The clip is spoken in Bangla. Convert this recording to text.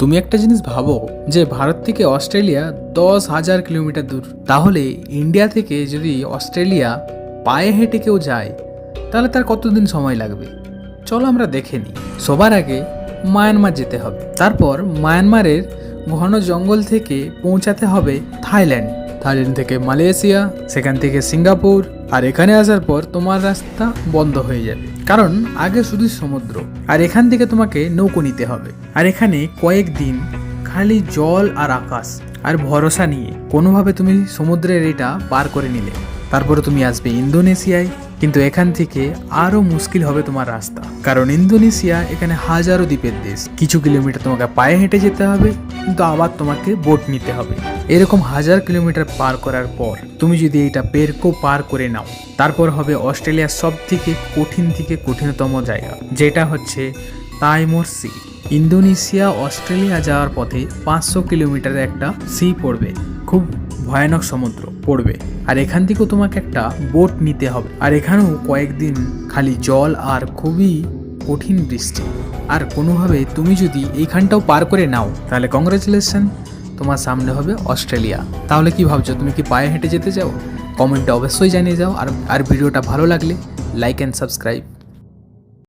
তুমি একটা জিনিস ভাবো যে ভারত থেকে অস্ট্রেলিয়া 10,000 কিলোমিটার দূর। তাহলে ইন্ডিয়া থেকে যদি অস্ট্রেলিয়া পায়ে হেঁটে কেউ যায় তাহলে তার কতদিন সময় লাগবে? চলো আমরা দেখে নিই। সবার আগে মায়ানমার যেতে হবে, তারপর মায়ানমারের ঘন জঙ্গল থেকে পৌঁছাতে হবে থাইল্যান্ড, থাইল্যান্ড থেকে মালয়েশিয়া, সেখান থেকে সিঙ্গাপুর, আর এখানে আসার পর তোমার রাস্তা বন্ধ হয়ে যাবে, কারণ আগে শুধু সমুদ্র, আর এখান থেকে তোমাকে নৌকো নিতে হবে। আর এখানে কয়েকদিন খালি জল আর আকাশ আর ভরসা নিয়ে কোনোভাবে তুমি সমুদ্রের এটা পার করে নিলে, তারপরে তুমি আসবে ইন্দোনেশিয়ায়। কিন্তু এখান থেকে আরও মুশকিল হবে তোমার রাস্তা, কারণ ইন্দোনেশিয়া এখানে হাজারো দ্বীপের দেশ। কিছু কিলোমিটার তোমাকে পায়ে হেঁটে যেতে হবে, কিন্তু আবার তোমাকে বোট নিতে হবে। এরকম 1000 কিলোমিটার পার করার পর তুমি যদি এইটা পেরকো পার করে নাও, তারপর হবে অস্ট্রেলিয়ার সব থেকে কঠিনতম জায়গা, যেটা হচ্ছে তাইমোর সি। ইন্দোনেশিয়া অস্ট্রেলিয়া যাওয়ার পথে 500 কিলোমিটারের একটা সি পড়বে, খুব ভয়ানক সমুদ্র পড়বে, আর এখান থেকেও তোমাকে একটা বোট নিতে হবে। আর এখানেও কয়েকদিন খালি জল আর খুবই কঠিন বৃষ্টি। আর কোনোভাবে তুমি যদি এইখানটাও পার করে নাও তাহলে কংগ্রাচুলেশন, তোমার সামনে হবে অস্ট্রেলিয়া। তাহলে কি ভাবছো, তুমি কি পায়ে হেঁটে যেতে চাও? কমেন্টে অবশ্যই জানিয়ে যাও। আর ভিডিওটা ভালো লাগলে লাইক অ্যান্ড সাবস্ক্রাইব।